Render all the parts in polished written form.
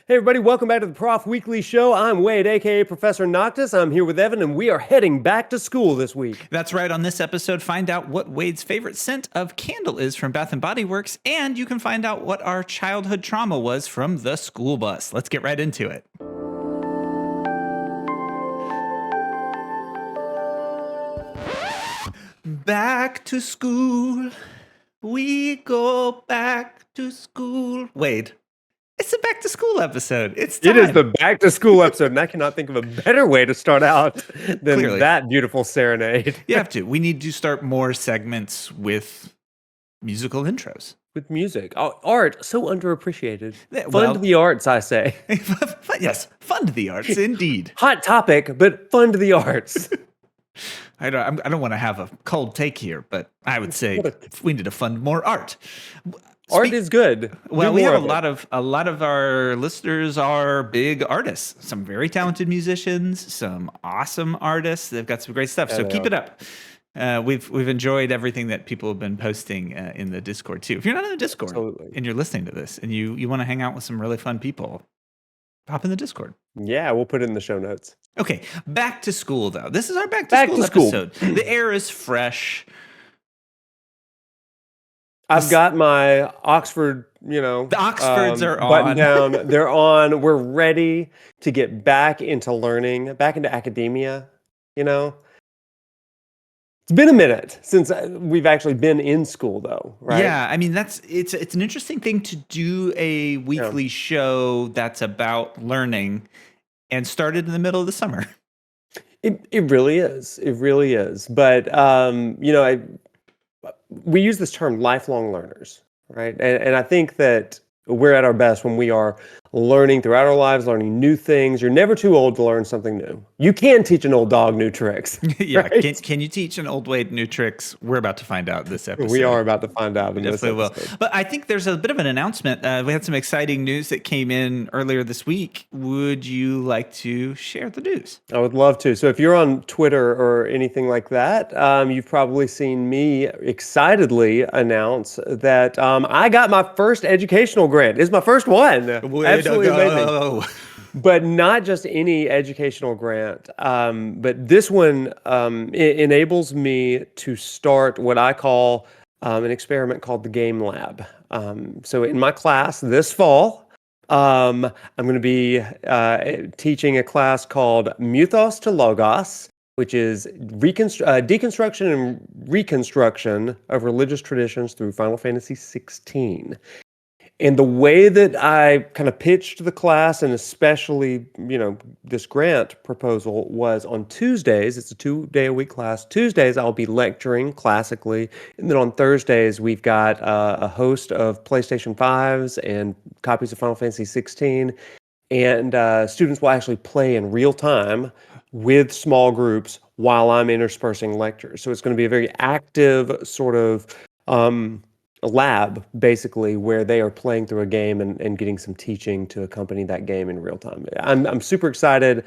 Hey everybody, welcome back to the Prof Weekly Show. I'm Wade, aka Professor Noctis. I'm here with Evan, and we are heading back to school this week. That's right. On this episode, find out what Wade's favorite scent of candle is from Bath & Body Works, and you can find out what our childhood trauma was from the school bus. Let's get right into it. Back to school. We go back to school. Wade, it's a back to school episode. It's time. It is the back to school episode, and I cannot think of a better way to start out than Clearly. that beautiful serenade. You have to. We need to start more segments with musical intros. With music. Oh, art, so underappreciated. Yeah, Fund the arts, I say. Yes, fund the arts, indeed. Hot topic, but fund the arts. I don't want to have a cold take here, but I would say we need to fund more art. Art is good. Well, we have a lot of our listeners are big artists. Some very talented musicians, some awesome artists. They've got some great stuff. So keep it up. We've enjoyed everything that people have been posting in the Discord too. If you're not in the Discord and you're listening to this and you want to hang out with some really fun people, hop in the Discord. Yeah, we'll put it in the show notes. Okay, back to school though. This is our back to school episode. The air is fresh. I've got my Oxford, the Oxfords are button down. They're on. We're ready to get back into learning, back into academia. It's been a minute since we've actually been in school, though, right? Yeah, I mean it's an interesting thing to do a weekly show that's about learning, and started in the middle of the summer. It really is. It really is. But we use this term lifelong learners, right? And I think that we're at our best when we are learning throughout our lives, learning new things. You're never too old to learn something new. You can teach an old dog new tricks. Yeah, right? Can you teach an old Wade new tricks? We're about to find out this episode. We are about to find out. We definitely will. But I think there's a bit of an announcement. We had some exciting news that came in earlier this week. Would you like to share the news? I would love to. So if you're on Twitter or anything like that, you've probably seen me excitedly announce that I got my first educational grant. It's my first one. Absolutely amazing. But not just any educational grant, but this one enables me to start what I call an experiment called the Game Lab. So in my class this fall, I'm going to be teaching a class called Mythos to Logos, which is deconstruction and reconstruction of religious traditions through Final Fantasy 16. And the way that I kind of pitched the class, and especially, this grant proposal, was on Tuesdays. It's a 2-day-a-week class. Tuesdays, I'll be lecturing classically. And then on Thursdays, we've got a host of PlayStation 5s and copies of Final Fantasy 16. And students will actually play in real time with small groups while I'm interspersing lectures. So it's going to be a very active sort of a lab, basically, where they are playing through a game and getting some teaching to accompany that game in real time. I'm super excited.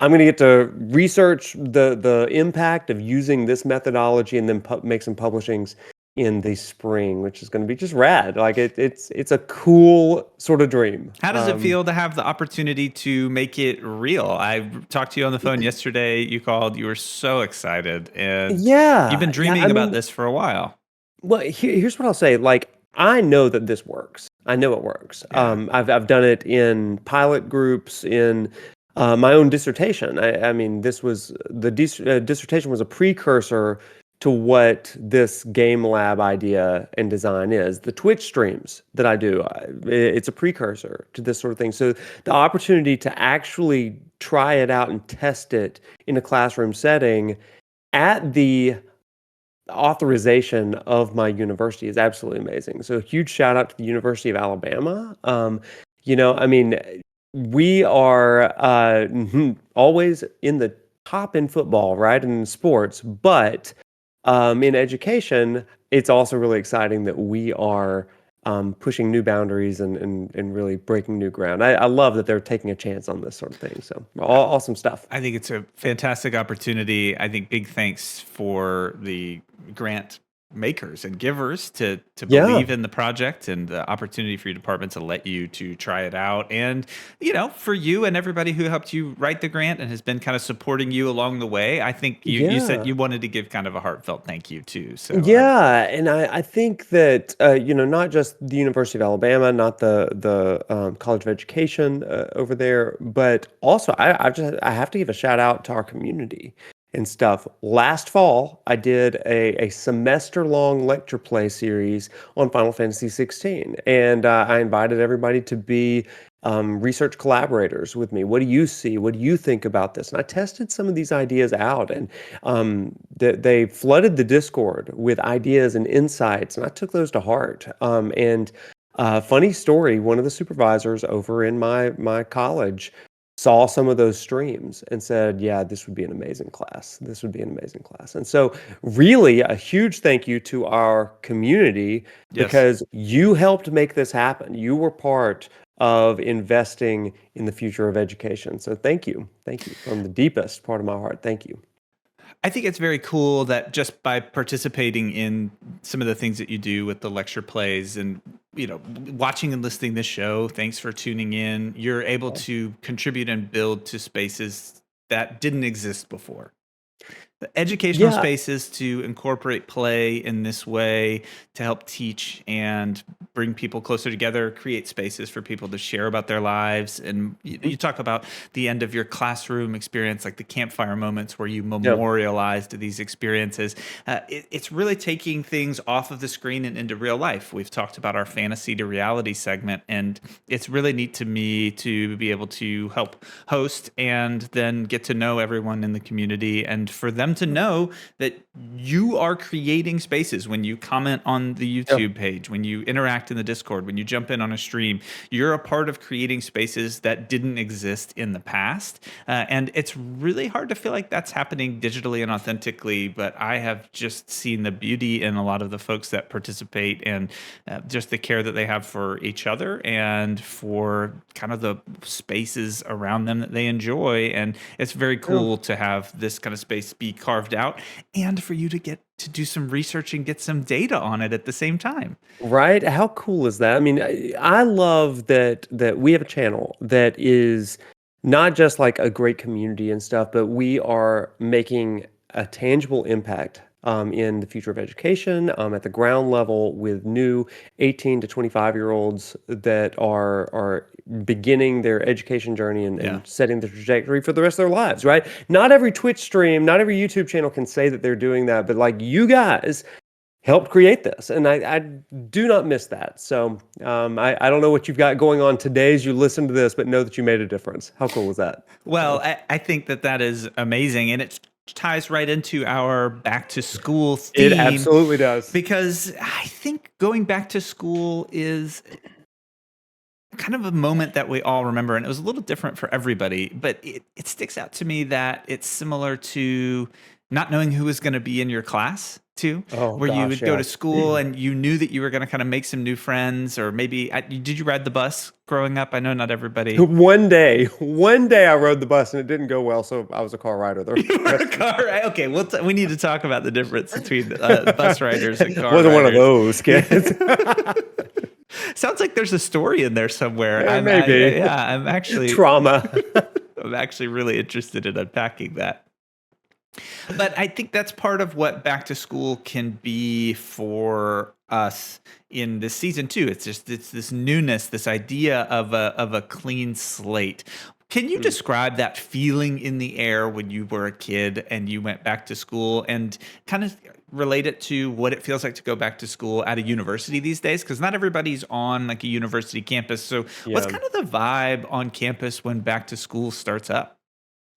I'm going to get to research the impact of using this methodology and then make some publishings in the spring, which is going to be just rad. Like it's a cool sort of dream. How does it feel to have the opportunity to make it real? I talked to you on the phone yesterday. You called. You were so excited, and you've been dreaming about this for a while. Well, here's what I'll say. Like, I know that this works. I know it works. Yeah. I've done it in pilot groups, in my own dissertation. I mean, this was the dissertation was a precursor to what this game lab idea and design is. The Twitch streams that I do, it's a precursor to this sort of thing. So the opportunity to actually try it out and test it in a classroom setting at the authorization of my university is absolutely amazing. So a huge shout out to the University of Alabama. We are always in the top in football, right, in sports, but in education, it's also really exciting that we are pushing new boundaries and really breaking new ground. I love that they're taking a chance on this sort of thing. So awesome stuff. I think it's a fantastic opportunity. I think big thanks for the grant makers and givers to Yeah. believe in the project and the opportunity for your department to let you to try it out. And, for you and everybody who helped you write the grant and has been kind of supporting you along the way, I think you said Yeah. you wanted to give kind of a heartfelt thank you too. So Yeah, and I think that not just the University of Alabama, not the College of Education over there, but also I have to give a shout out to our community and stuff. Last fall, I did a semester long lecture play series on Final Fantasy 16, and I invited everybody to be research collaborators with me. What do you see? What do you think about this? And I tested some of these ideas out, and they flooded the Discord with ideas and insights, and I took those to heart. And funny story, one of the supervisors over in my college saw some of those streams and said, "Yeah, this would be an amazing class. This would be an amazing class." And so, really, a huge thank you to our community yes. because you helped make this happen. You were part of investing in the future of education. So, thank you from the deepest part of my heart. Thank you. I think it's very cool that just by participating in some of the things that you do with the lecture plays and watching and listening to this show, thanks for tuning in. You're able to contribute and build to spaces that didn't exist before. The educational Yeah. spaces to incorporate play in this way to help teach and bring people closer together, create spaces for people to share about their lives. And you talk about the end of your classroom experience, like the campfire moments where you Yeah. memorialized these experiences. It's really taking things off of the screen and into real life. We've talked about our fantasy to reality segment, and it's really neat to me to be able to help host and then get to know everyone in the community, and for them to know that you are creating spaces when you comment on the Yeah. YouTube page, when you interact in the Discord, when you jump in on a stream. You're a part of creating spaces that didn't exist in the past. And it's really hard to feel like that's happening digitally and authentically, but I have just seen the beauty in a lot of the folks that participate and just the care that they have for each other and for kind of the spaces around them that they enjoy. And it's very Yeah. cool to have this kind of space be carved out and for you to get to do some research and get some data on it at the same time. Right? How cool is that? I mean, I love that we have a channel that is not just like a great community and stuff, but we are making a tangible impact in the future of education at the ground level with new 18 to 25-year-olds that are beginning their education journey Yeah. and setting the trajectory for the rest of their lives, right? Not every Twitch stream, not every YouTube channel can say that they're doing that, but like you guys helped create this, and I do not miss that. So I don't know what you've got going on today as you listen to this, but know that you made a difference. How cool was that? Well, I think that that is amazing. And it ties right into our back to school It theme absolutely does. because I think going back to school is kind of a moment that we all remember. And it was a little different for everybody, but it sticks out to me that it's similar to not knowing who was going to be in your class too, Oh where you gosh, would go yeah. to school and you knew that you were going to kind of make some new friends, or maybe did you ride the bus growing up? I know not everybody. One day I rode the bus and it didn't go well, so I was a car rider. The You were a rest car ride. Okay, we need to talk about the difference between bus riders and car wasn't one of riders. those kids. Sounds like there's a story in there somewhere. Maybe Yeah, I'm actually trauma. I'm actually really interested in unpacking that. But I think that's part of what back to school can be for us in this season too. It's this newness, this idea of a clean slate. Can you describe that feeling in the air when you were a kid and you went back to school, and kind of relate it to what it feels like to go back to school at a university these days? Because not everybody's on like a university campus. So what's Yeah. kind of the vibe on campus when back to school starts up?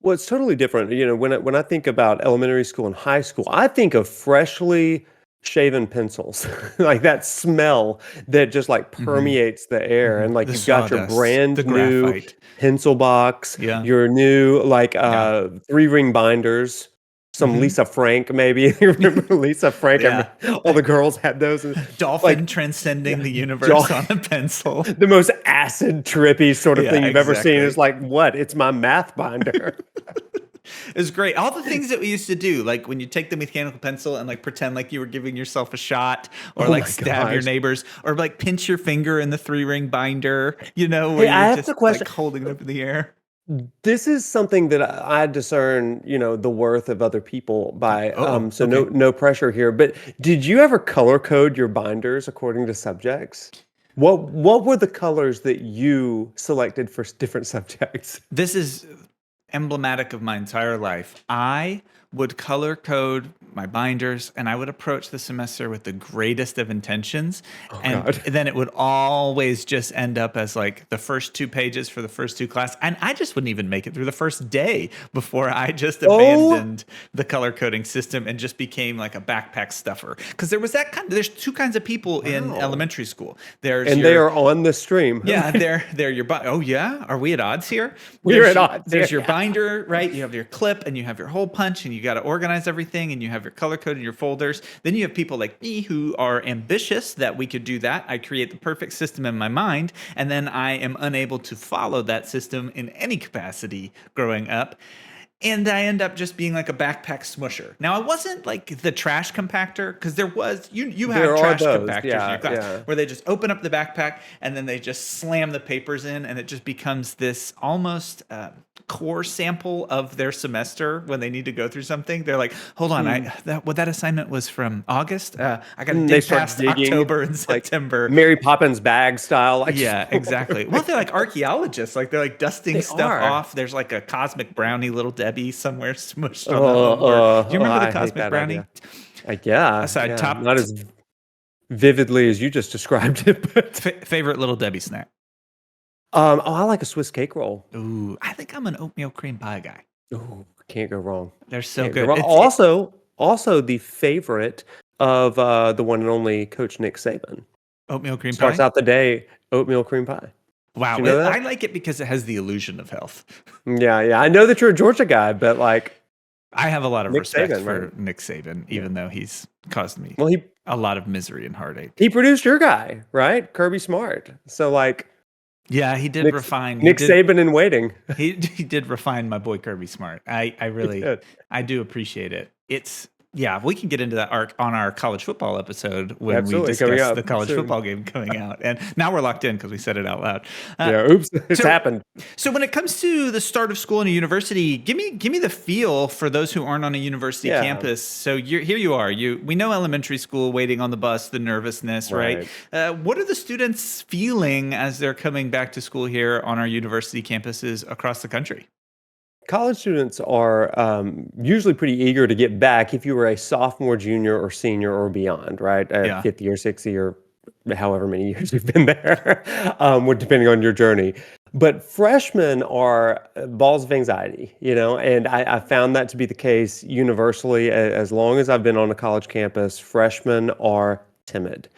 Well, it's totally different. When I think about elementary school and high school, I think of freshly shaven pencils, like that smell that just like Hmm. permeates the air, and like The you've got your sawdust, the brand new graphite. pencil box, Yeah. your new like Yeah. three-ring binders, some Hmm. Lisa Frank maybe. You remember Lisa Frank? Yeah. All the girls had those. And, Dolphin like transcending yeah, the universe Dol- on a pencil. the most acid trippy sort of Yeah, thing you've ever seen. exactly. Is like what? It's my math binder. It was great. All the things that we used to do, like when you take the mechanical pencil and like pretend like you were giving yourself a shot, or Oh like my stab your gosh. neighbors, or like pinch your finger in the 3-ring binder, where Hey, you're I have just to question. like holding it up in the air. This is something that I discern, the worth of other people by. Oh, So okay. no pressure here. But did you ever color code your binders according to subjects? What were the colors that you selected for different subjects? This is emblematic of my entire life. I would color code my binders and I would approach the semester with the greatest of intentions. Oh And God. then it would always just end up as like the first 2 pages for the first 2 class. And I just wouldn't even make it through the first day before I just Oh, abandoned the color coding system and just became like a backpack stuffer. Because there's two kinds of people in wow. elementary school. There's And they your are on the stream. yeah, they're your oh yeah, are we at odds here? We're at odds There's here. your Yeah. binder, right? You have your clip and you have your hole punch and you got to organize everything and you have your color code in your folders. Then you have people like me who are ambitious that we could do that. I create the perfect system in my mind and then I am unable to follow that system in any capacity growing up. And I end up just being like a backpack smusher. Now I wasn't like the trash compactor because there was you have There are trash those. compactors in your Yeah, class yeah. where they just open up the backpack and then they just slam the papers in and it just becomes this almost core sample of their semester when they need to go through something. They're like, hold on, that assignment was from August. I got to They dig start past digging October and like September. Mary Poppins bag style. Like Yeah, just exactly. Well, they're like archaeologists. Like they're like dusting they stuff are. off. There's like a cosmic brownie, little Debbie, somewhere smushed on the home board. Do you remember the I hate cosmic that brownie? idea. Yeah, Aside, yeah. Not as vividly as you just described it, but favorite little Debbie snack. I like a Swiss cake roll. Ooh, I think I'm an oatmeal cream pie guy. Ooh, can't go wrong. They're so Can't go good. wrong. Also the favorite of the one and only Coach Nick Saban. Oatmeal cream Starts pie. out the day oatmeal cream pie. Did Wow, you know that? I like it because it has the illusion of health. Yeah, yeah. I know that you're a Georgia guy, but like I have a lot of Nick respect Saban, for right? Nick Saban, Yeah. even though he's caused me Well, a lot of misery and heartache. he produced your guy, right? Kirby Smart. So like Yeah, he did Nick refine. He Nick did. Saban in waiting. He did refine my boy Kirby Smart. I He really did. I do appreciate it. Yeah, we can get into that arc on our college football episode when we Absolutely, coming discuss up the college soon. football game coming out. And now we're locked in because we said it out loud. Uh, Yeah, oops, it's so happened. so when it comes to the start of school in a university, give me the feel for those who aren't on a university Yeah. campus. So here you are. We know elementary school, waiting on the bus, the nervousness, right? What are the students feeling as they're coming back to school here on our university campuses across the country? College students are usually pretty eager to get back if you were a sophomore, junior, or senior or beyond, right? Yeah. 50 or 60 or however many years you've been there, depending on your journey. But freshmen are balls of anxiety, and I found that to be the case universally. As long as I've been on a college campus, freshmen are timid.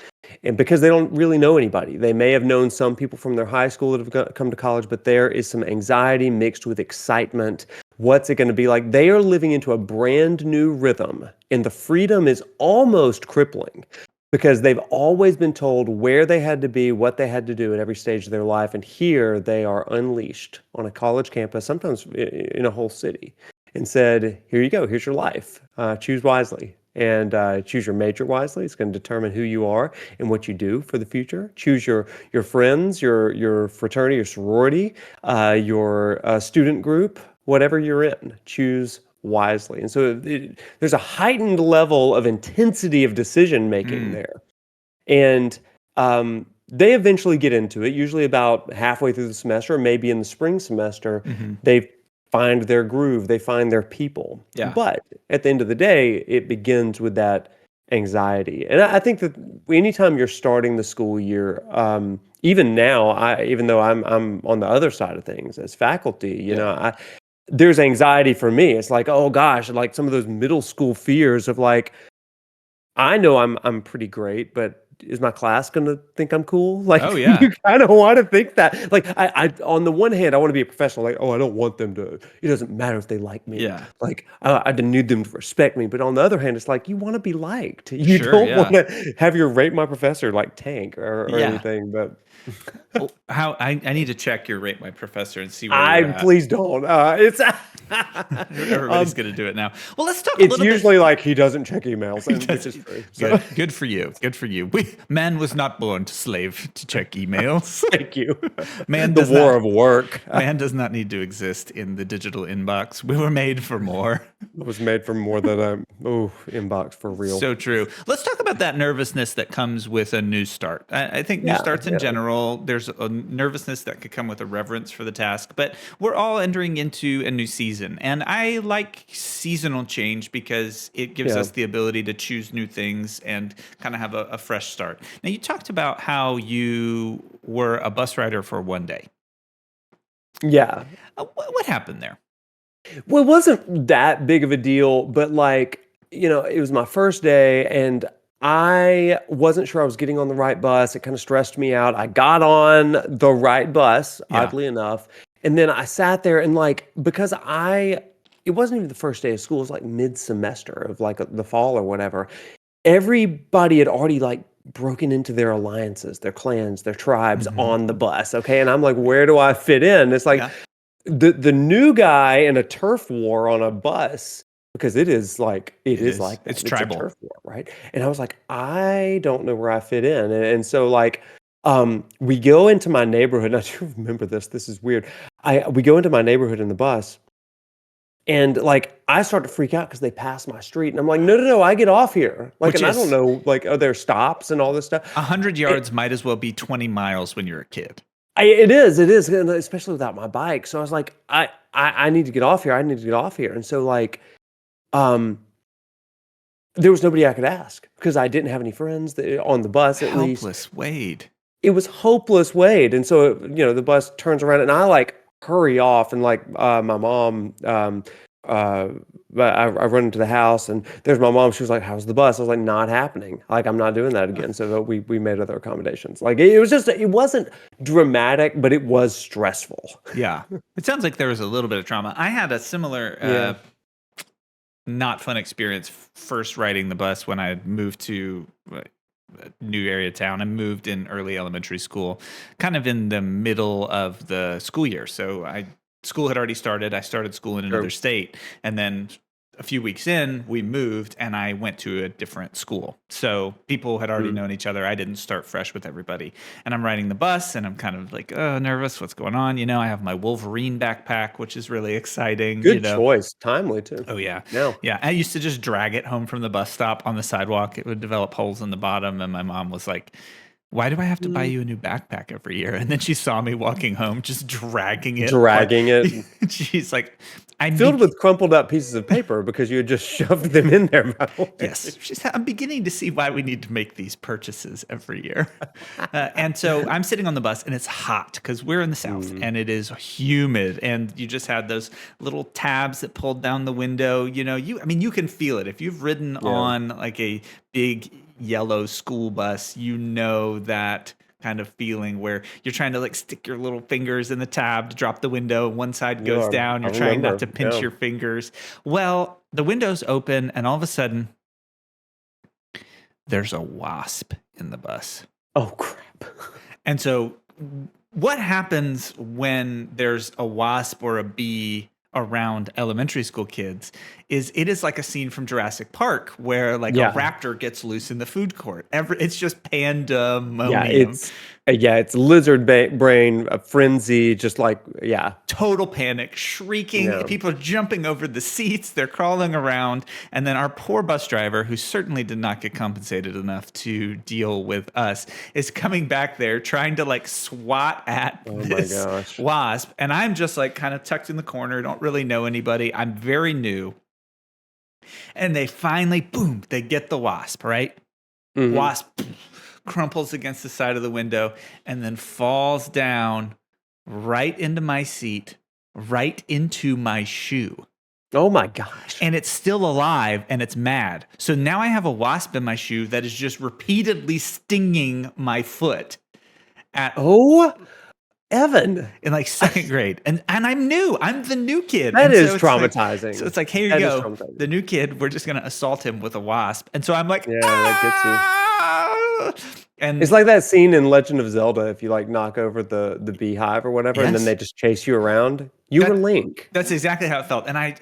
And because they don't really know anybody. They may have known some people from their high school that have come to college, but there is some anxiety mixed with excitement. What's it going to be like? They are living into a brand new rhythm, and the freedom is almost crippling because they've always been told where they had to be, what they had to do at every stage of their life. And here they are unleashed on a college campus, sometimes in a whole city, and said, here you go, here's your life. Choose wisely. And choose your major wisely. It's going to determine who you are and what you do for the future. Choose your friends, your fraternity, your sorority, your student group, whatever you're in. Choose wisely. And so there's a heightened level of intensity of decision making there. And they eventually get into it, usually about halfway through the semester, or maybe in the spring semester. They find their groove, they find their people. Yeah. But at the end of the day, it begins with that anxiety. And I think that anytime you're starting the school year, even now, even though I'm on the other side of things as faculty, there's anxiety for me. It's like, oh gosh, like some of those middle school fears of like, I know I'm pretty great, but is my class gonna think I'm cool? Like, Oh, yeah. you kind of want to think that. Like, I on the one hand, I want to be a professional. Like, oh, I don't want them to. It doesn't matter if they like me. Yeah. Like, I didn't need them to respect me. But on the other hand, it's like you want to be liked. You Sure, don't yeah. want to have your rate my professor like tank or Yeah. anything. But Oh, how I need to check your Rate My Professor and see where you're at. Please don't. It's Everybody's going to do it now. Well, let's talk a it's little bit. usually like he doesn't check emails, and which is true. So Good for you. Good for you. Man was not born to slave to check emails. thank you. Man The does war not, of work man does not need to exist in the digital inbox. We were made for more. was made from more than a inbox for real. So true. Let's talk about that nervousness that comes with a new start. I think new starts in general, there's a nervousness that could come with a reverence for the task, but we're all entering into a new season. And I like seasonal change because it gives us the ability to choose new things and kind of have a fresh start. Now, you talked about how you were a bus rider for one day. Yeah. What happened there? Well, it wasn't that big of a deal, but like, it was my first day and I wasn't sure I was getting on the right bus. It kind of stressed me out. I got on the right bus, oddly enough. And then I sat there and like, because it wasn't even the first day of school. It was like mid-semester of like the fall or whatever. Everybody had already like broken into their alliances, their clans, their tribes on the bus. Okay. And I'm like, where do I fit in? It's like the new guy in a turf war on a bus, because it is like that. It's tribal. A turf war, right? And I was like, I don't know where I fit in. And so like we go into my neighborhood, and I do remember this. This is weird. We go into my neighborhood in the bus, and like I start to freak out because they pass my street, and I'm like, no, I get off here. Like, I don't know, like, are there stops and all this stuff? 100 yards might as well be 20 miles when you're a kid. It is, especially without my bike. So I was like, I need to get off here. I need to get off here. And so like, there was nobody I could ask because I didn't have any friends on the bus. At least Helpless Wade. It was hopeless Wade. And so the bus turns around, and I like hurry off, and like my mom. But I run into the house, and there's my mom. She was like, "How's the bus?" I was like, "Not happening. Like, I'm not doing that again." So we made other accommodations. Like, it wasn't dramatic, but it was stressful. Yeah, it sounds like there was a little bit of trauma. I had a similar, not fun experience first riding the bus when I had moved to a new area of town. I moved in early elementary school, kind of in the middle of the school year. So school had already started. I started school in another state. And then a few weeks in, we moved and I went to a different school. So people had already known each other. I didn't start fresh with everybody. And I'm riding the bus and I'm kind of like, nervous. What's going on? I have my Wolverine backpack, which is really exciting. Good choice. Timely too. Oh, yeah. No. Yeah. I used to just drag it home from the bus stop on the sidewalk. It would develop holes in the bottom. And my mom was like, why do I have to buy you a new backpack every year? And then she saw me walking home, just dragging it. She's like, I'm filled with crumpled up pieces of paper because you had just shoved them in there. Yes. I'm beginning to see why we need to make these purchases every year. And so I'm sitting on the bus and it's hot because we're in the South and it is humid. And you just had those little tabs that pulled down the window. You can feel it. If you've ridden on like a big yellow school bus, that kind of feeling where you're trying to like stick your little fingers in the tab to drop the window. One side goes down. You're trying not to pinch your fingers. Well, the window's open and all of a sudden there's a wasp in the bus. Oh, crap. And so what happens when there's a wasp or a bee around elementary school kids is it is like a scene from Jurassic Park where like a raptor gets loose in the food court. It's just pandemonium. It's lizard brain, a frenzy, just like, total panic, shrieking, people jumping over the seats, they're crawling around. And then our poor bus driver, who certainly did not get compensated enough to deal with us, is coming back there trying to like swat at this wasp. And I'm just like kind of tucked in the corner, don't really know anybody. I'm very new. And they finally, boom, they get the wasp, right? Wasp crumples against the side of the window and then falls down right into my seat, right into my shoe. Oh my gosh. And it's still alive and it's mad. So now I have a wasp in my shoe that is just repeatedly stinging my foot. Evan. In like second grade. And I'm new. I'm the new kid. That is traumatizing. So it's like, here you go. The new kid, we're just going to assault him with a wasp. And so I'm like, that gets you. And It's like that scene in Legend of Zelda. If you like knock over the beehive or whatever, and then they just chase you around. You were Link. That's exactly how it felt. And I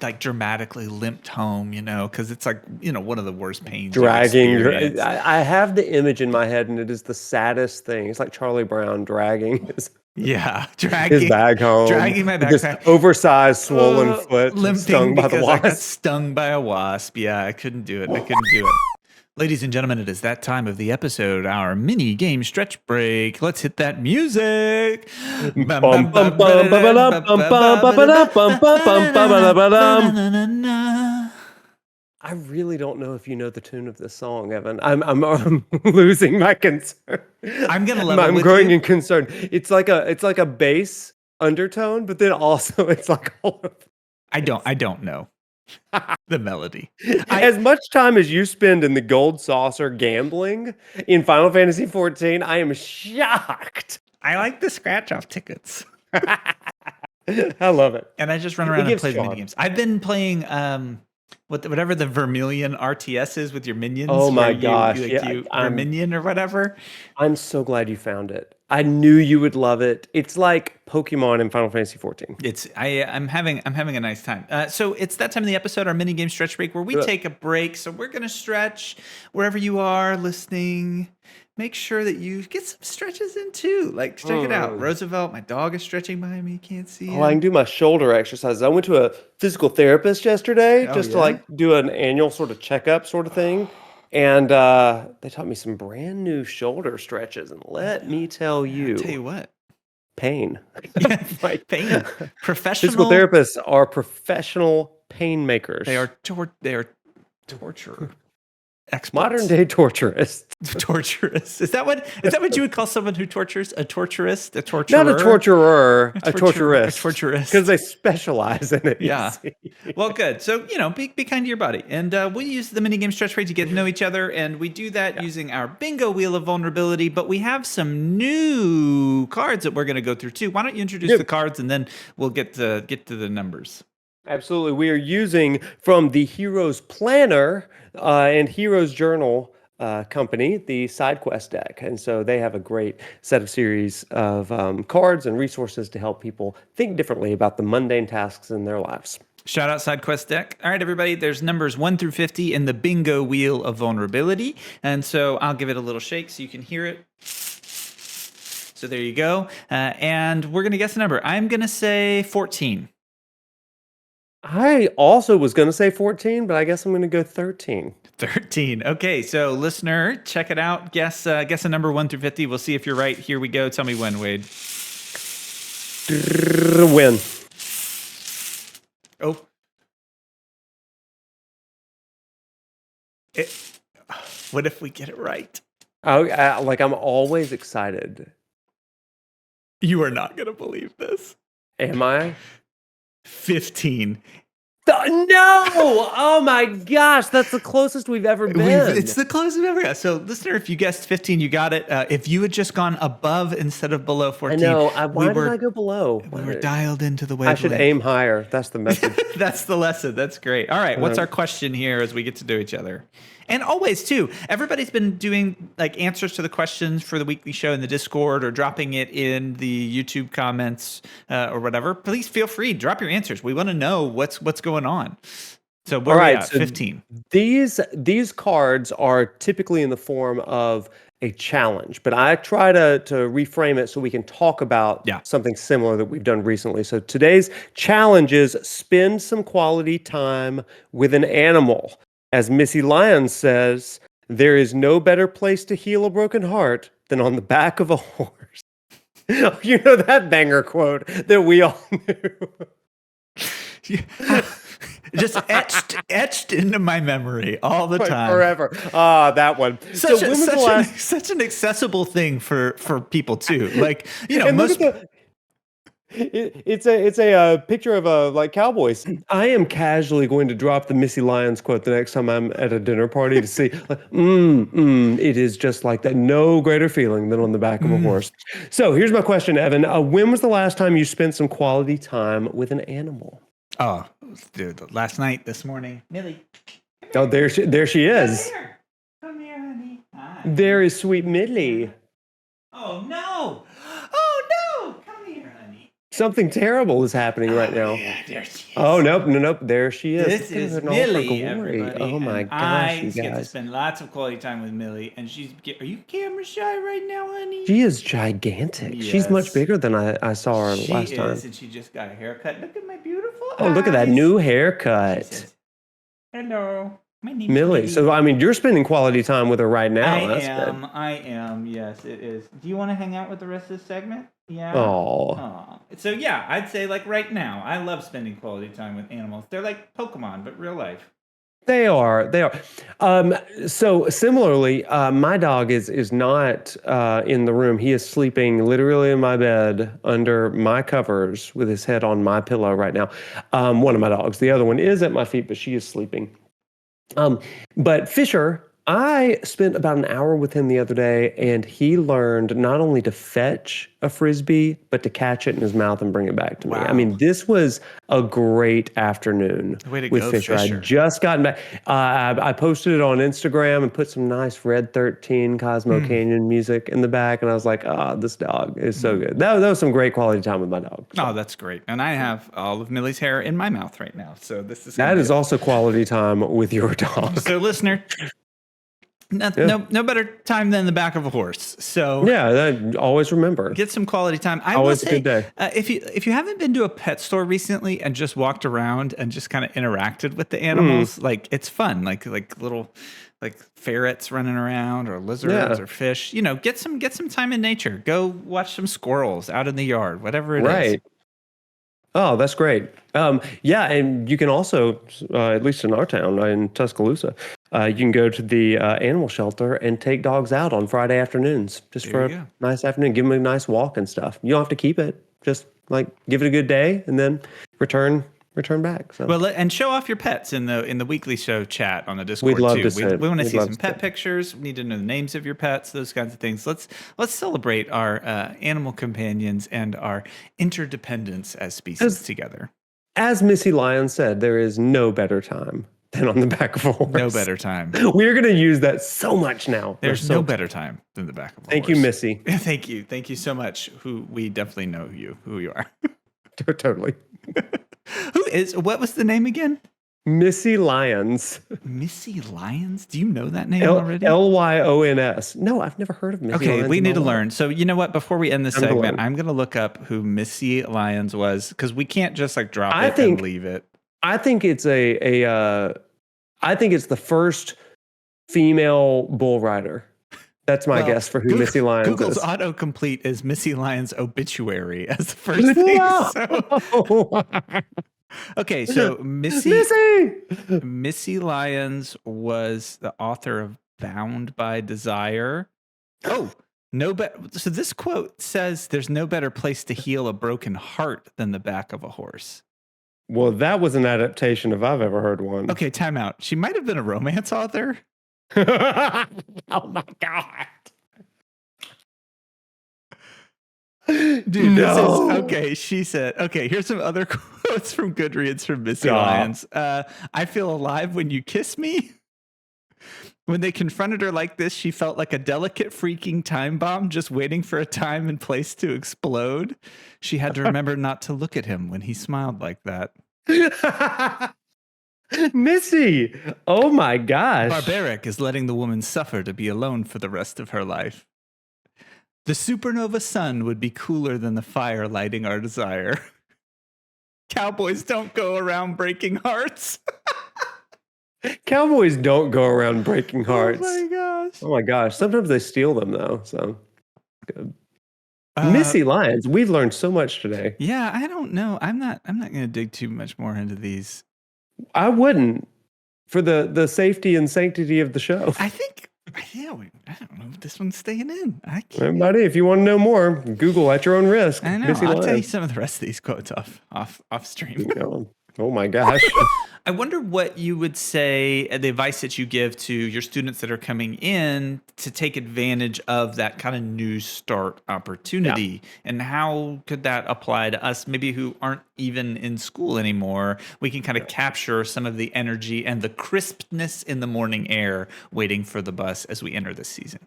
like dramatically limped home, because it's like, one of the worst pains. Dragging. I have the image in my head, and it is the saddest thing. It's like Charlie Brown dragging his bag home, dragging my backpack, this oversized, swollen foot, limping stung by the wasp. I got stung by a wasp. Yeah, I couldn't do it. Ladies and gentlemen, it is that time of the episode, our mini game stretch break. Let's hit that music. I really don't know if you know the tune of this song, Evan. I'm losing my concern. I'm gonna level I'm with growing you. in concern. It's like a bass undertone, but then also it's like all of I don't know the melody. As much time as you spend in the gold saucer gambling in Final Fantasy 14, I am shocked. I like the scratch off tickets. I love it. And I just run around and play the mini games. I've been playing whatever the Vermilion RTS is with your minions. Oh my gosh. Verminion or whatever. I'm so glad you found it. I knew you would love it. It's like Pokemon in Final Fantasy 14. I'm having a nice time. So it's that time of the episode, our mini game stretch break, where we take a break. So we're gonna stretch wherever you are listening. Make sure that you get some stretches in too. Like, check it out. Roosevelt, my dog is stretching behind me. You can't see him. I can do my shoulder exercises. I went to a physical therapist yesterday to do an annual sort of checkup sort of thing. And they taught me some brand new shoulder stretches. And let me tell you. I'll tell you what. Pain. Pain. Professional. Physical therapists are professional pain makers. They are torture experts. Modern day torturists. Torturist. Is that what you would call someone who tortures? A torturist? A torturer? Not a torturer, a torturist. A torturist. Because they specialize in it. Yeah. Well, good. So, be kind to your body. And we use the minigame stretch break to get to know each other. And we do that using our bingo wheel of vulnerability. But we have some new cards that we're going to go through too. Why don't you introduce the cards and then we'll get to the numbers. Absolutely. We are using from the Heroes Planner and Heroes Journal company, the SideQuest deck. And so they have a great set of series of cards and resources to help people think differently about the mundane tasks in their lives. Shout out SideQuest deck. All right, everybody, there's numbers 1 through 50 in the bingo wheel of vulnerability. And so I'll give it a little shake so you can hear it. So there you go. And we're going to guess a number. I'm going to say 14. I also was going to say 14, but I guess I'm going to go 13. 13. Okay, so listener, check it out. Guess a number 1 through 50. We'll see if you're right. Here we go. Tell me when, Wade. Win. Oh. What if we get it right? I'm always excited. You are not going to believe this. Am I? 15. No! Oh my gosh, that's the closest we've ever been. It's the closest we've ever got. So, listener, if you guessed 15, you got it. If you had just gone above instead of below 14, I know. Why did I go below? We were dialed into the wavelength. I should aim higher. That's the message. That's the lesson. That's great. All right, what's our question here as we get to know each other? And always, too, everybody's been doing answers to the questions for the weekly show in the Discord or dropping it in the YouTube comments or whatever. Please feel free. Drop your answers. We want to know what's going on. So where are we at? 15. These cards are typically in the form of a challenge, but I try to reframe it so we can talk about something similar that we've done recently. So today's challenge is spend some quality time with an animal. As Missy Lyons says, there is no better place to heal a broken heart than on the back of a horse. You know that banger quote that we all knew. Just etched into my memory all the time. Forever. That one. Such an accessible thing for people too. It's a picture of cowboys. I am casually going to drop the Missy Lyons quote the next time I'm at a dinner party to see, it is just like that. No greater feeling than on the back of a horse. So here's my question, Evan. When was the last time you spent some quality time with an animal? Oh, dude, last night, this morning. Millie. Oh, there she is. Come here, honey. Hi. There is sweet Millie. Oh no! Oh no! Come here, honey. Something terrible is happening right now. Yeah, there she is. Oh, nope. There she is. This Look at is her in all her Millie, glory. everybody. Oh my and gosh, you I get to guys. spend lots of quality time with Millie. And are you camera shy right now, honey? She is gigantic. She's much Yes. bigger than I saw her She last is, time. and she just got a haircut. Look at my beautiful Oh, look at that eyes. new She haircut. says, hello. My name's Millie. So, I mean, you're spending quality time with her right now. That's good. I am. Yes, it is. Do you want to hang out with the rest of this segment? Yeah. Oh. Aw. So yeah, I'd say like right now, I love spending quality time with animals. They're like Pokemon, but real life. They are. So similarly, my dog is not in the room. He is sleeping literally in my bed under my covers with his head on my pillow right now. One of my dogs. The other one is at my feet, but she is sleeping. But Fisher, I spent about an hour with him the other day, and he learned not only to fetch a Frisbee, but to catch it in his mouth and bring it back to me. I mean, this was a great afternoon with Fisher. I just gotten back. I posted it on Instagram and put some nice Red 13 Cosmo Canyon music in the back, and I was like, this dog is so good. That was some great quality time with my dog. So. Oh, that's great. And I have all of Millie's hair in my mouth right now. So this is that is also quality time with your dog. So listener, no better time than the back of a horse. So always remember. Get some quality time. Always a good day. If you haven't been to a pet store recently and just walked around and just kind of interacted with the animals, like it's fun. Like little ferrets running around or lizards or fish. Get some time in nature. Go watch some squirrels out in the yard, whatever it is. Right. Oh, that's great. And you can also, at least in our town, in Tuscaloosa, you can go to the animal shelter and take dogs out on Friday afternoons just for a nice afternoon. Give them a nice walk and stuff. You don't have to keep it. Just give it a good day and then return back. So. Well, and show off your pets in the weekly show chat on the Discord. We'd love too. to We want to see some pet pictures. We need to know the names of your pets, those kinds of things. Let's celebrate our animal companions and our interdependence as species together. As Missy Lyons said, there is no better time than on the back of a horse. No better time. We're going to use that so much now. There's no better time than the back of a horse. Thank you, Missy. Thank you. Thank you so much. We definitely know who you are. Totally. What was the name again? Missy Lyons. Missy Lyons? Do you know that name already? Lyons. No, I've never heard of Missy Lyons. Okay, we need to learn. So you know what? Before we end this segment, I'm going to look up who Missy Lyons was because we can't just drop it and leave it. I think it's I think it's the first female bull rider. That's my guess for who Missy Lyons Google's is. autocomplete is Missy Lyons obituary as the first thing. So. Okay, so Missy Lyons was the author of Bound by Desire. Oh, so this quote says there's no better place to heal a broken heart than the back of a horse. Well, that was an adaptation if I've ever heard one. Okay, time out. She might have been a romance author. Oh my God. Dude, okay. She said, okay, here's some other quotes from Goodreads from Missy Lyons. I feel alive when you kiss me. When they confronted her like this, she felt like a delicate freaking time bomb just waiting for a time and place to explode. She had to remember not to look at him when he smiled like that. Missy, oh my gosh. Barbaric is letting the woman suffer to be alone for the rest of her life. The supernova sun would be cooler than the fire lighting our desire. Cowboys don't go around breaking hearts. Cowboys don't go around breaking hearts. Oh my gosh. Sometimes they steal them though. So good. Missy Lyons, we've learned so much today. Yeah, I don't know. I'm not going to dig too much more into these. I wouldn't, for the safety and sanctity of the show. I don't know if this one's staying in. Everybody, if you want to know more, Google at your own risk. I know. I'll tell you some of the rest of these quotes off stream. Oh my gosh. I wonder what you would say, the advice that you give to your students that are coming in to take advantage of that kind of new start opportunity, and how could that apply to us maybe who aren't even in school anymore? We can kind of capture some of the energy and the crispness in the morning air waiting for the bus as we enter this season.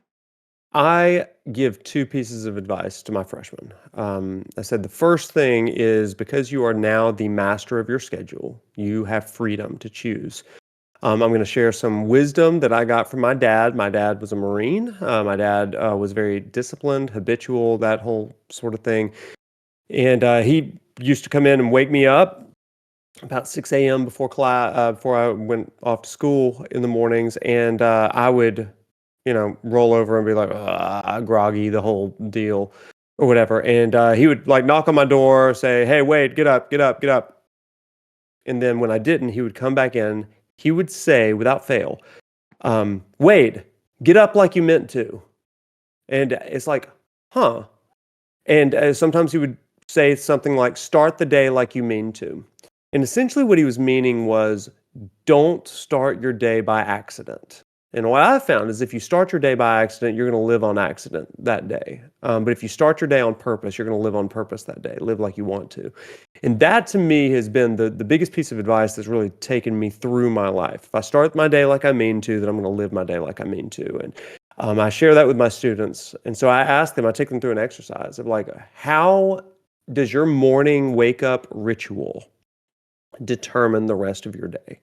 I give two pieces of advice to my freshmen. I said the first thing is because you are now the master of your schedule, you have freedom to choose. I'm going to share some wisdom that I got from my dad. My dad was a Marine. My dad was very disciplined, habitual, that whole sort of thing. And he used to come in and wake me up about 6 a.m. before class, before I went off to school in the mornings, and I would, roll over and be like groggy, the whole deal, or whatever. And he would like knock on my door, say, "Hey, Wade, get up, get up, get up." And then when I didn't, he would come back in. He would say, without fail, "Wade, get up like you meant to." And it's like, huh. And sometimes he would say something like, "Start the day like you mean to." And essentially what he was meaning was, don't start your day by accident. And what I've found is if you start your day by accident, you're going to live on accident that day. But if you start your day on purpose, you're going to live on purpose that day, live like you want to. And that to me has been the biggest piece of advice that's really taken me through my life. If I start my day like I mean to, then I'm going to live my day like I mean to. And I share that with my students. And so I ask them, I take them through an exercise of like, how does your morning wake up ritual determine the rest of your day?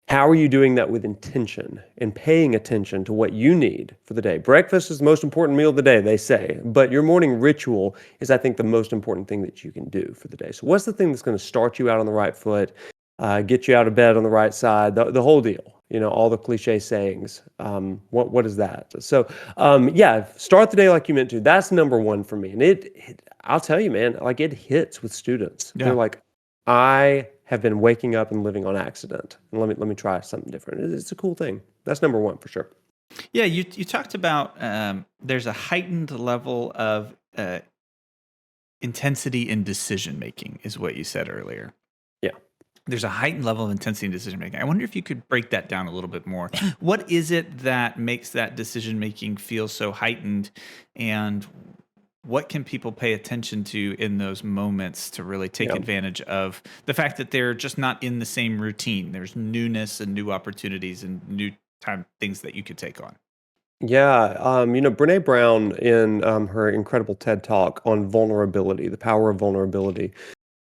How are you doing that with intention and paying attention to what you need for the day? Breakfast is the most important meal of the day, they say, but your morning ritual is, I think, the most important thing that you can do for the day. So what's the thing that's going to start you out on the right foot, get you out of bed on the right side, the whole deal? All the cliche sayings. What is that? So, yeah, start the day like you meant to. That's number one for me. And I'll tell you, man, like it hits with students. Yeah. They're like, I have been waking up and living on accident. And let me try something different. It's a cool thing. That's number one for sure. Yeah, you talked about there's a heightened level of intensity in decision making, is what you said earlier. Yeah. There's a heightened level of intensity in decision making. I wonder if you could break that down a little bit more. What is it that makes that decision making feel so heightened, and what can people pay attention to in those moments to really take advantage of the fact that they're just not in the same routine? There's newness and new opportunities and new time things that you could take on. Yeah. Brene Brown in her incredible TED talk on vulnerability, the power of vulnerability,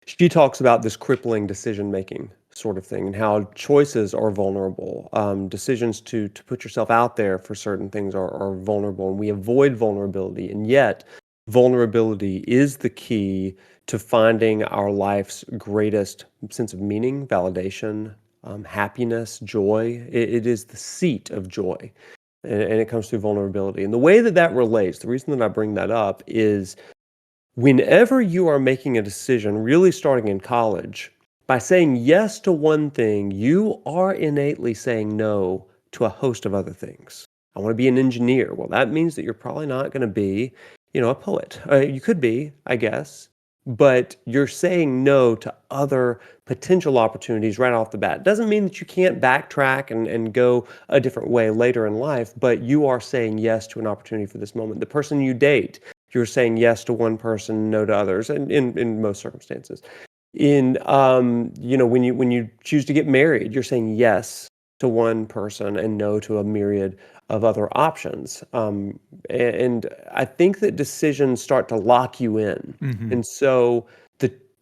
she talks about this crippling decision making sort of thing and how choices are vulnerable. Decisions to put yourself out there for certain things are vulnerable, and we avoid vulnerability. And yet, vulnerability is the key to finding our life's greatest sense of meaning, validation, happiness, joy. It is the seat of joy, and it comes through vulnerability. And the way that that relates, the reason that I bring that up is whenever you are making a decision, really starting in college, by saying yes to one thing, you are innately saying no to a host of other things. I want to be an engineer. Well, that means that you're probably not going to be, a poet. You could be, I guess, but you're saying no to other potential opportunities right off the bat. It doesn't mean that you can't backtrack and go a different way later in life, but you are saying yes to an opportunity for this moment. The person you date, you're saying yes to one person, no to others, and in most circumstances. When you choose to get married, you're saying yes to one person and no to a myriad of other options. And I think that decisions start to lock you in. Mm-hmm. And so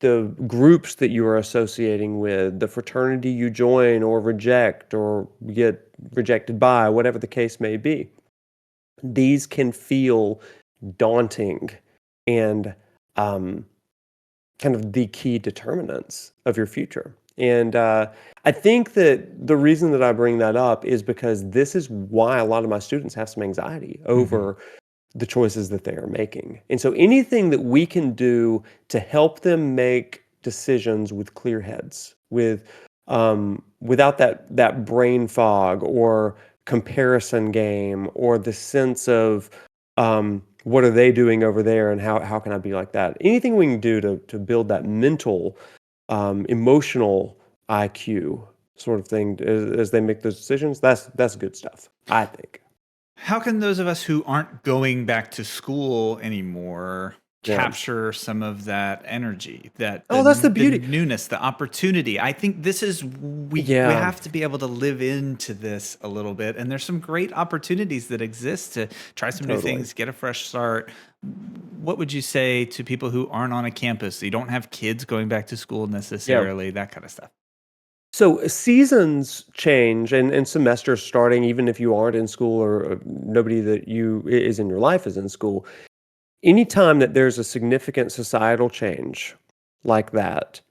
the groups that you are associating with, the fraternity you join or reject or get rejected by, whatever the case may be, these can feel daunting and kind of the key determinants of your future. And I think that the reason that I bring that up is because this is why a lot of my students have some anxiety over the choices that they are making. And so anything that we can do to help them make decisions with clear heads, without that brain fog or comparison game or the sense of what are they doing over there and how can I be like that? Anything we can do to build that mental, emotional IQ sort of thing as they make those decisions, that's good stuff, I think. How can those of us who aren't going back to school anymore Yeah. capture some of that energy, that Oh, that's the the beauty. newness, the opportunity. I think this is we Yeah, have to be able to live into this a little bit, and there's some great opportunities that exist to try some new totally. things, get a fresh start. What would you say to people who aren't on a campus? You don't have kids going back to school Yeah. necessarily, that kind of stuff. So seasons change and semesters starting, even if you aren't in school or nobody that is in your life is in school. Anytime that there's a significant societal change like that,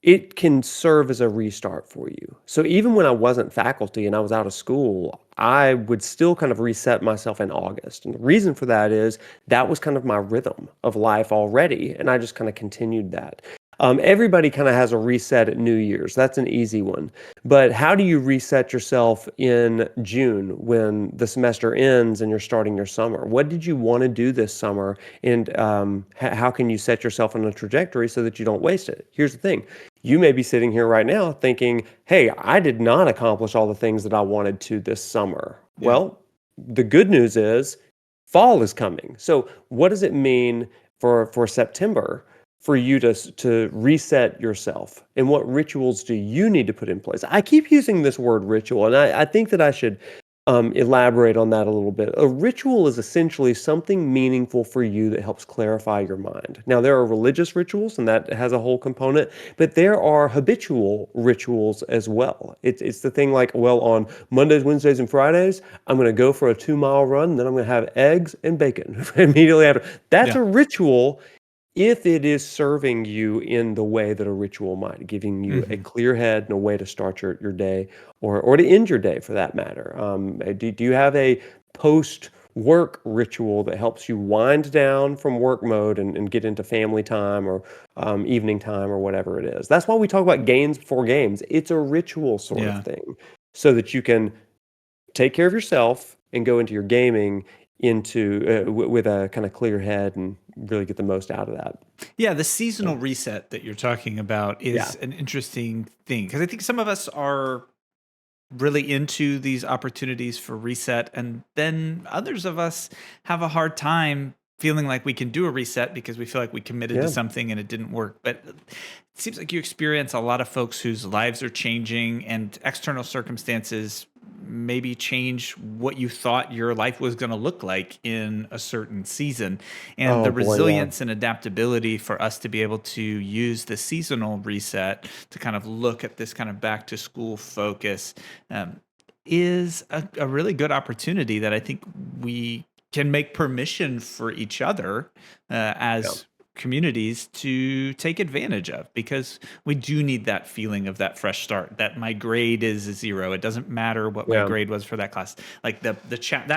it can serve as a restart for you. So even when I wasn't faculty and I was out of school, I would still kind of reset myself in August. And the reason for that is that was kind of my rhythm of life already. And I just kind of continued that. Everybody kind of has a reset at New Year's. That's an easy one. But how do you reset yourself in June when the semester ends and you're starting your summer? What did you want to do this summer? And how can you set yourself on a trajectory so that you don't waste it? Here's the thing. You may be sitting here right now thinking, hey, I did not accomplish all the things that I wanted to this summer. Yeah. Well, the good news is fall is coming. So what does it mean for September for you to reset yourself? And what rituals do you need to put in place? I keep using this word ritual, and I think that I should elaborate on that a little bit. A ritual is essentially something meaningful for you that helps clarify your mind. Now, there are religious rituals, and that has a whole component, but there are habitual rituals as well. It's the thing like, well, on Mondays, Wednesdays, and Fridays, I'm going to go for a 2-mile run, and then I'm going to have eggs and bacon immediately after. That's Yeah. a ritual if it is serving you in the way that a ritual might, giving you a Hmm. clear head and a way to start your day or to end your day for that matter. Do you have a post work ritual that helps you wind down from work mode and get into family time or evening time or whatever it is? That's why we talk about games before games. It's a ritual sort of Yeah. thing so that you can take care of yourself and go into your gaming with a kind of clear head and really get the most out of that. Yeah, the seasonal reset that you're talking about Yeah. is an interesting thing, because I think some of us are really into these opportunities for reset, and then others of us have a hard time feeling like we can do a reset because we feel like we committed to Yeah. something and it didn't work. But it seems like you experience a lot of folks whose lives are changing and external circumstances maybe change what you thought your life was going to look like in a certain season. And Oh the boy, yeah. resilience and adaptability for us to be able to use the seasonal reset to kind of look at this kind of back to school focus is a really good opportunity that I think we can make permission for each other Yeah. as communities to take advantage of, because we do need that feeling of that fresh start, that my grade is a 0. It doesn't matter what my Yeah. grade was for that class. Like that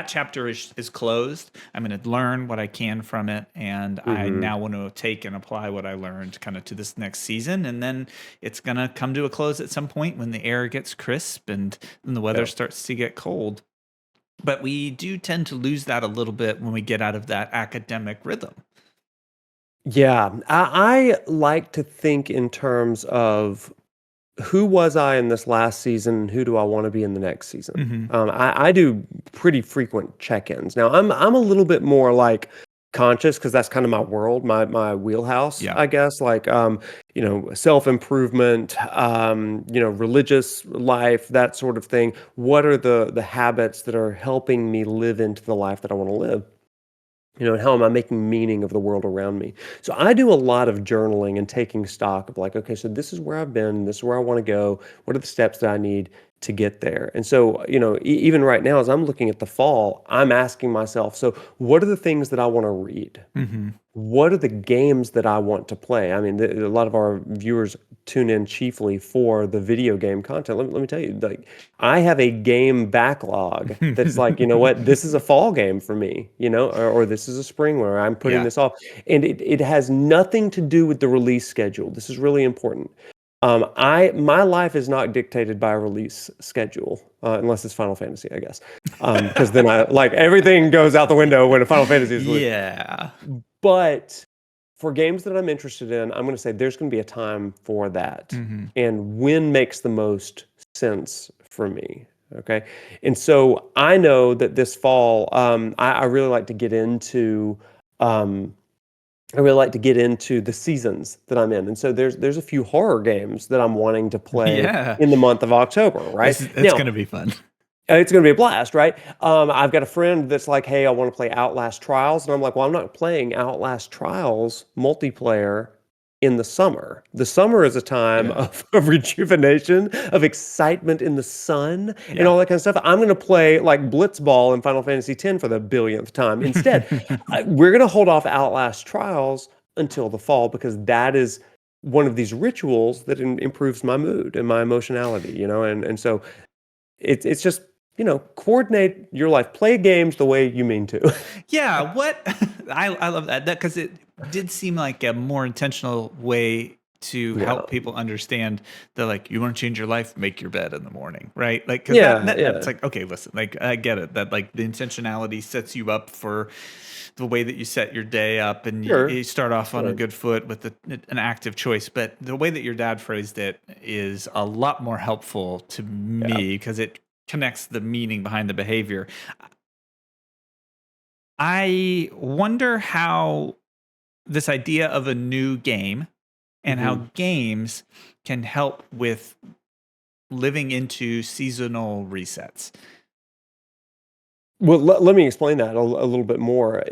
chapter is closed. I'm going to learn what I can from it, and I Mhm. now want to take and apply what I learned kind of to this next season. And then it's going to come to a close at some point when the air gets crisp and then the weather Yeah. starts to get cold. But we do tend to lose that a little bit when we get out of that academic rhythm. Yeah. I like to think in terms of who was I in this last season and who do I want to be in the next season? Hmm. I do pretty frequent check-ins. Now I'm a little bit more like conscious because that's kind of my world, my wheelhouse, Yeah. I guess. Like self-improvement, religious life, that sort of thing. What are the habits that are helping me live into the life that I want to live? And how am I making meaning of the world around me? So I do a lot of journaling and taking stock of like, okay, so this is where I've been, this is where I want to go. What are the steps that I need to get there? And so, even right now, as I'm looking at the fall, I'm asking myself, so what are the things that I want to read? Hmm. What are the games that I want to play? I mean, a lot of our viewers tune in chiefly for the video game content. Let me tell you, like, I have a game backlog that's like, you know what, this is a fall game for me, or this is a spring one, or I'm putting Yeah. this off. And it has nothing to do with the release schedule. This is really important. My life is not dictated by a release schedule, unless it's Final Fantasy, I guess. Because then I like everything goes out the window when a Final Fantasy is released. Yeah. But for games that I'm interested in, I'm going to say there's going to be a time for that. Hmm. And when makes the most sense for me. Okay. And so I know that this fall, I really like to get into um, I really like to get into the seasons that I'm in. And so there's a few horror games that I'm wanting to play Yeah. in the month of October, right? It's Now, gonna be fun. it's going to be a blast, right? I've got a friend that's like, "Hey, I want to play Outlast Trials," and I'm like, "Well, I'm not playing Outlast Trials multiplayer in the summer. The summer is a time Yeah. of rejuvenation, of excitement in the sun, and Yeah. all that kind of stuff. I'm going to play like Blitzball in Final Fantasy X for the billionth time. Instead, we're going to hold off Outlast Trials until the fall because that is one of these rituals that improves my mood and my emotionality, and so it's just, coordinate your life. Play games the way you mean to. Yeah, what I love that because it did seem like a more intentional way to Yeah. help people understand that like you want to change your life, make your bed in the morning, right? Like because Yeah, that's yeah. like okay, listen, like I get it that like the intentionality sets you up for the way that you set your day up, and you Sure, start off on a sure. good foot with an active choice. But the way that your dad phrased it is a lot more helpful to Yeah. me because it connects the meaning behind the behavior. I wonder how this idea of a new game and Mhm. how games can help with living into seasonal resets. Well, let me explain that a little bit more.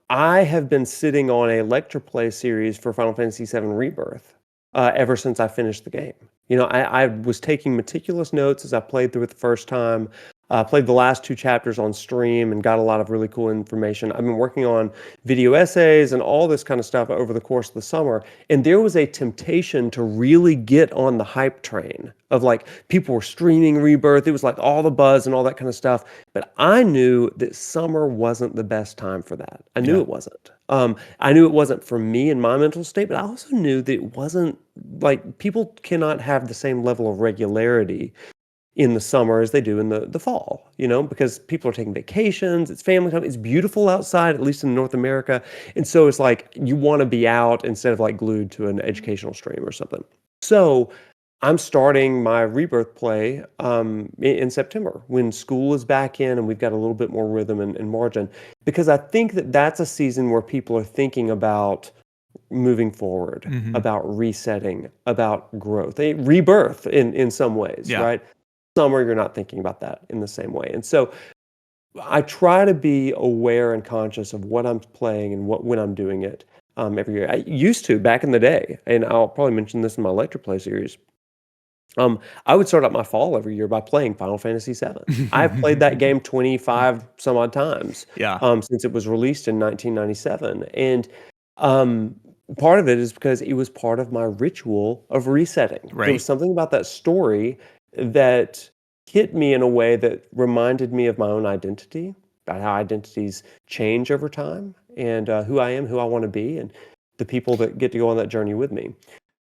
I have been sitting on a lecture play series for Final Fantasy VII Rebirth ever since I finished the game. I was taking meticulous notes as I played through it the first time. Played the last two chapters on stream and got a lot of really cool information. I've been working on video essays and all this kind of stuff over the course of the summer. And there was a temptation to really get on the hype train of like people were streaming Rebirth. It was like all the buzz and all that kind of stuff. But I knew that summer wasn't the best time for that. I knew Yeah. it wasn't. I knew it wasn't for me in my mental state, but I also knew that it wasn't like people cannot have the same level of regularity in the summer as they do in the fall, because people are taking vacations, it's family time, it's beautiful outside, at least in North America. And so it's like you want to be out instead of like glued to an educational stream or something. So I'm starting my rebirth play in September when school is back in and we've got a little bit more rhythm and margin, because I think that that's a season where people are thinking about moving forward, Hmm. about resetting, about growth, a rebirth in some ways, Yeah. right? Summer, you're not thinking about that in the same way. And so I try to be aware and conscious of what I'm playing and when I'm doing it every year. I used to back in the day, and I'll probably mention this in my lecture play series. I would start out my fall every year by playing Final Fantasy VII. I've played that game 25 some odd times Yeah. since it was released in 1997. And um, part of it is because it was part of my ritual of resetting. There was Right. something about that story that hit me in a way that reminded me of my own identity, about how identities change over time, and who I am, who I want to be, and the people that get to go on that journey with me.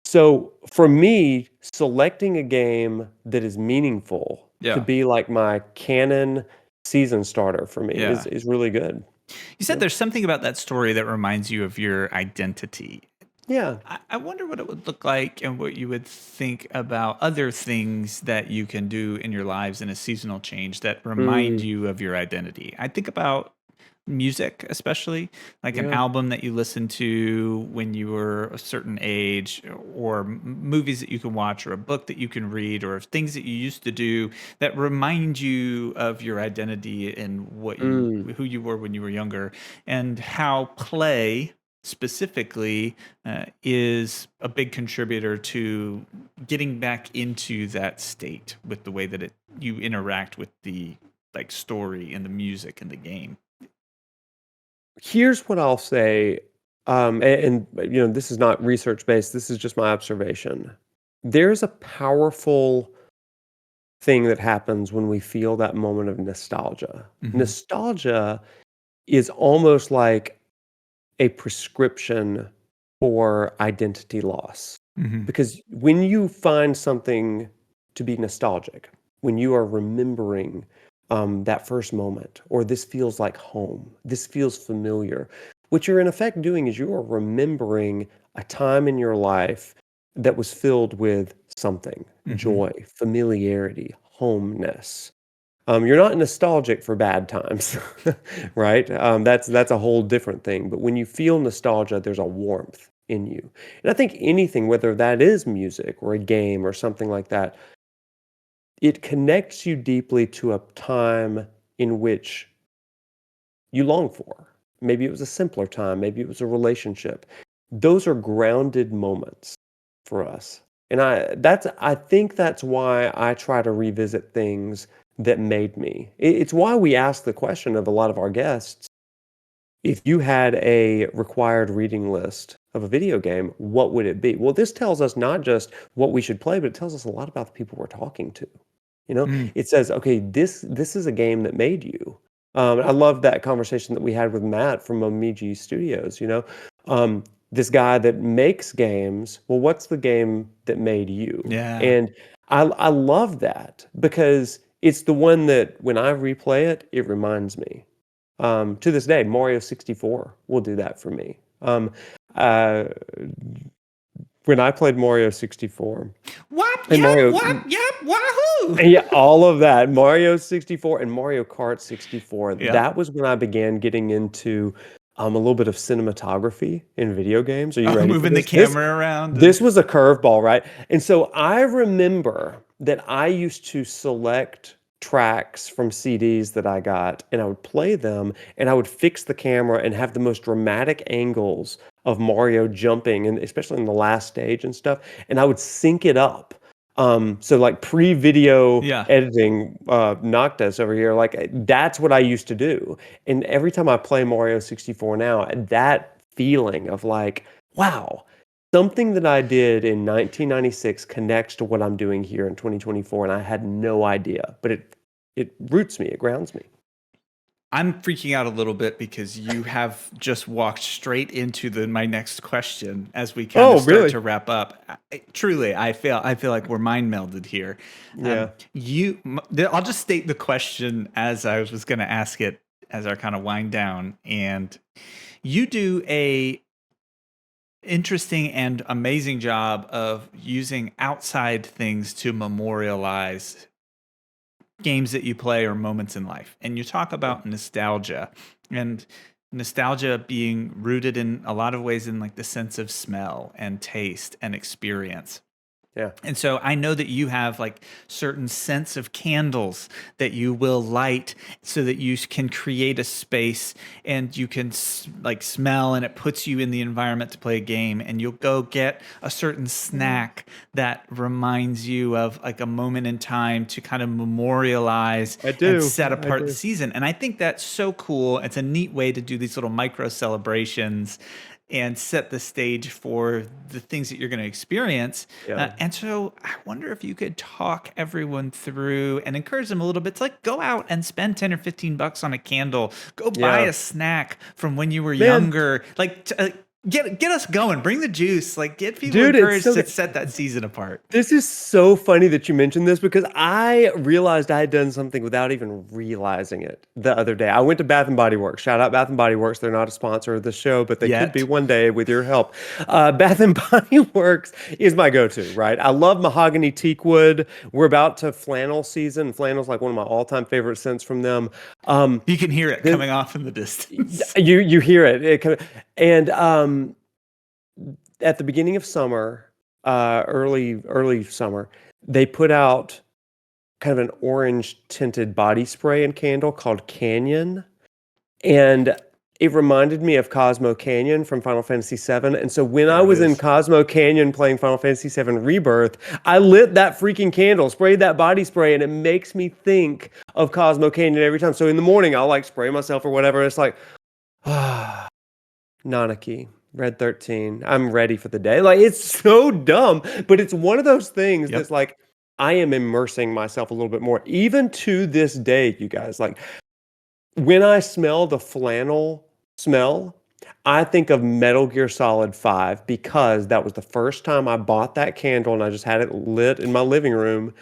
So for me, selecting a game that is meaningful to Yeah. be like my canon season starter for me is Yeah. is really good. You said Yeah. there's something about that story that reminds you of your identity. Yeah. I wonder what it would look like and what you would think about other things that you can do in your lives in a seasonal change that remind Mm, you of your identity. I think about music, especially like an yeah. album that you listened to when you were a certain age, or movies that you can watch, or a book that you can read, or things that you used to do that remind you of your identity and Mm. who you were when you were younger, and how play specifically is a big contributor to getting back into that state with the way that you interact with the like story and the music and the game. Here's what I'll say, this is not research based. This is just my observation. There's a powerful thing that happens when we feel that moment of nostalgia. Hmm. Nostalgia is almost like a prescription for identity loss. Hmm. Because when you find something to be nostalgic, when you are remembering that first moment, or this feels like home, this feels familiar, what you're in effect doing is you are remembering a time in your life that was filled with something, Hmm. joy, familiarity, homeness. You're not nostalgic for bad times, right? That's a whole different thing. But when you feel nostalgia, there's a warmth in you. And I think anything, whether that is music or a game or something like that, it connects you deeply to a time in which you long for. Maybe it was a simpler time, maybe it was a relationship. Those are grounded moments for us. And I think that's why I try to revisit things that made me. It's why we ask the question of a lot of our guests, if you had a required reading list of a video game, what would it be? Well, this tells us not just what we should play, but it tells us a lot about the people we're talking to. You know, Mm. it says, okay, this is a game that made you. I love that conversation that we had with Matt from Momiji Studios. This guy that makes games. Well, what's the game that made you? Yeah. And I love that because it's the one that when I replay it, it reminds me. To this day, Mario 64 will do that for me. Uh, when I played Mario 64, Whop, and yep, Mario, whop, yep, wahoo! yeah, all of that, Mario 64 and Mario Kart 64, Yeah. that was when I began getting into a little bit of cinematography in video games. Are you Oh, ready for moving the this? This camera around. this was a curveball, right? And so I remember that I used to select tracks from CDs that I got, and I would play them, and I would fix the camera and have the most dramatic angles of Mario jumping, and especially in the last stage and stuff, and I would sync it up. So like pre-video Yeah. editing, Noctis over here, like that's what I used to do. And every time I play Mario 64 now, that feeling of like, wow, something that I did in 1996 connects to what I'm doing here in 2024, and I had no idea, but it roots me, it grounds me. I'm freaking out a little bit because you have just walked straight into my next question as we kind Oh, of start really? to wrap up. Truly, I feel like we're mind melded here. Yeah. I'll just state the question as I was going to ask it as our kind of wind down, and you do a interesting and amazing job of using outside things to memorialize games that you play or moments in life. And you talk about nostalgia, and nostalgia being rooted in a lot of ways in like the sense of smell and taste and experience. Yeah. And so I know that you have like certain scents of candles that you will light so that you can create a space and you can like smell, and it puts you in the environment to play a game. And you'll go get a certain snack that reminds you of like a moment in time to kind of memorialize I and do. set I apart do. the season. And I think that's so cool. It's a neat way to do these little micro celebrations and set the stage for the things that you're going to experience. Yeah. And so I wonder if you could talk everyone through and encourage them a little bit to like go out and spend 10 or 15 bucks on a candle, go buy Yeah. a snack from when you were Man. younger, like get us going, bring the juice, like get people Dude, it's encouraged so to good. set that season apart. This is so funny that you mentioned this because I realized I had done something without even realizing it the other day. I went to Bath and Body Works. Shout out Bath and Body Works. They're not a sponsor of the show, but they could be Yet. one day with your help. Bath and Body Works is my go-to, right? I love mahogany teak wood. We're about to flannel season. Flannel's like one of my all-time favorite scents from them. You can hear it the- coming off in the distance. you hear it. And at the beginning of summer, early summer, they put out kind of an orange tinted body spray and candle called Canyon, and it reminded me of Cosmo Canyon from Final Fantasy VII. And so when I There it was in is. Cosmo Canyon playing Final Fantasy VII Rebirth, I lit that freaking candle, sprayed that body spray, and it makes me think of Cosmo Canyon every time. So in the morning, I'll like spray myself or whatever. And it's like, ah, Nanaki, Red 13. I'm ready for the day. Like, it's so dumb, but it's one of those things Yep. that's like, I am immersing myself a little bit more. Even to this day, you guys, like, when I smell the flannel smell, I think of Metal Gear Solid 5 because that was the first time I bought that candle and I just had it lit in my living room.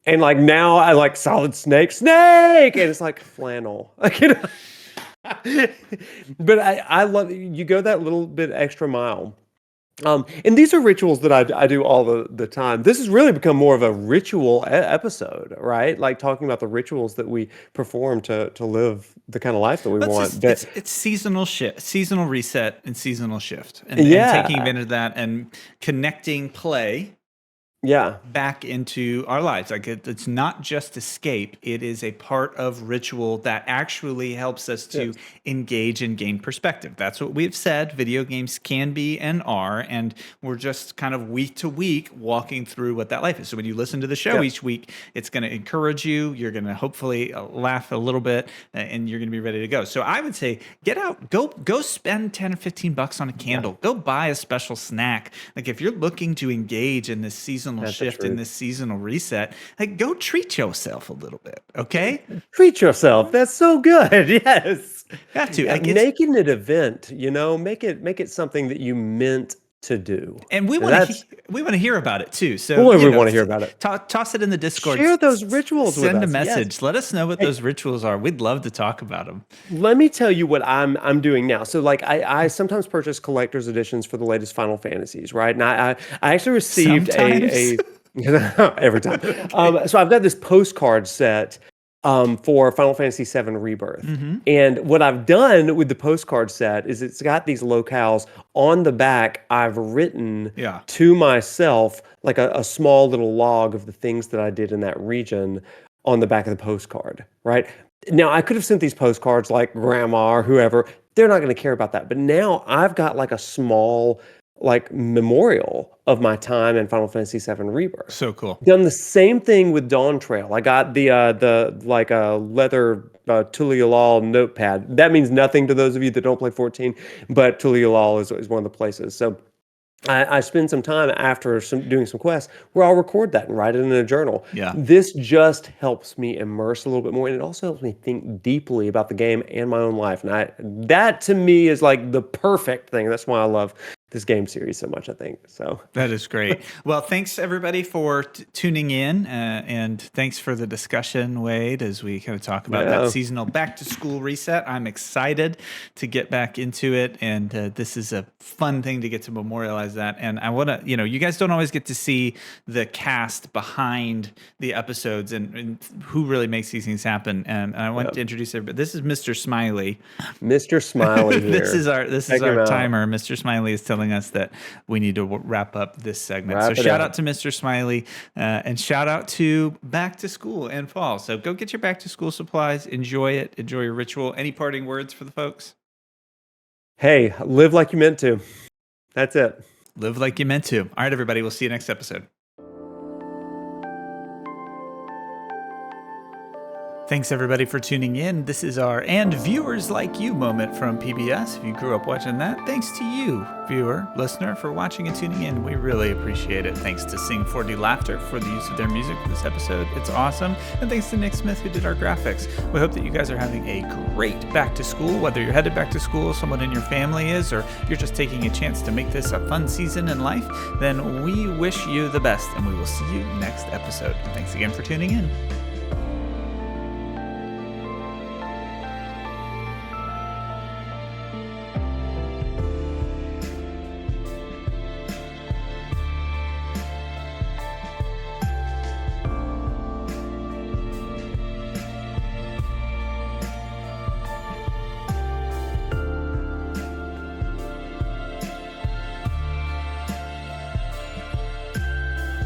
And like now I like Solid Snake, and it's like flannel. Like, but I love you go that little bit extra mile And these are rituals that I do all the time. This has really become more of a ritual episode, right? Like talking about the rituals that we perform to live the kind of life that we want. But It's seasonal shift, seasonal reset, and seasonal shift, and taking yeah, advantage of that and connecting play yeah, back into our lives. Like it's not just escape, it is a part of ritual that actually helps us to yes, engage and gain perspective. That's what we've said video games can be and are, and we're just kind of week to week walking through what that life is. So when you listen to the show yeah. each week, it's going to encourage you, you're going to hopefully laugh a little bit, and you're going to be ready to go. So I would say get out, go spend 10 or 15 bucks on a candle, go buy a special snack. Like if you're looking to engage in this seasonal That's the shift, in truth. this seasonal reset, like go treat yourself a little bit, okay? Treat yourself. That's so good. Yes. Got to. Yeah, Like it's make it an event, make it something that you meant to do. and And that's we want to hear about it too. So boy, we want to hear about it. toss it in the Discord. Share those rituals with Send a us. Yes. message. Let us know what Hey, those rituals are. We'd love to talk about them. let me tell you what I'm doing now. So like I sometimes purchase collector's editions for the latest Final Fantasies, right? And I actually received Sometimes. a every time. So I've got this postcard set for Final Fantasy VII Rebirth. Mm-hmm. And what I've done with the postcard set is it's got these locales on the back. I've written Yeah. to myself like a small little log of the things that I did in that region on the back of the postcard, right? Now, I could have sent these postcards like grandma or whoever. They're not going to care about that. But now I've got like a small like memorial of my time in Final Fantasy VII Rebirth. So cool. Done the same thing with Dawn Trail. I got the like a leather Tulialal notepad. That means nothing to those of you that don't play 14, but Tulialal is one of the places. So I spend some time after doing some quests where I'll record that and write it in a journal. Yeah. This just helps me immerse a little bit more, and it also helps me think deeply about the game and my own life. And that to me is like the perfect thing. That's why I love this game series so much, I think. So That is great. Well, thanks everybody for tuning in, and thanks for the discussion, Wade, as we kind of talk about yeah, that seasonal back to school reset. I'm excited to get back into it, and this is a fun thing to get to memorialize that. And I want to, you guys don't always get to see the cast behind the episodes and who really makes these things happen. And I want to introduce everybody. This is Mr. Smiley. Mr. Smiley here. This is our Check him out. timer. Mr. Smiley is telling us that we need to wrap up this segment. Wrap So it shout up. out to Mr. Smiley, and shout out to back to school and fall. So go get your back to school supplies. Enjoy it. Enjoy your ritual. Any parting words for the folks? Hey, live like you meant to. That's it. Live like you meant to. All right, everybody. We'll see you next episode. Thanks everybody for tuning in. This is our and viewers like you moment from PBS. If you grew up watching that, thanks to you, viewer, listener, for watching and tuning in. We really appreciate it. Thanks to Sing4D Laughter for the use of their music for this episode. It's awesome. And thanks to Nick Smith who did our graphics. We hope that you guys are having a great back to school, whether you're headed back to school, someone in your family is, or you're just taking a chance to make this a fun season in life. Then we wish you the best, and we will see you next episode. Thanks again for tuning in.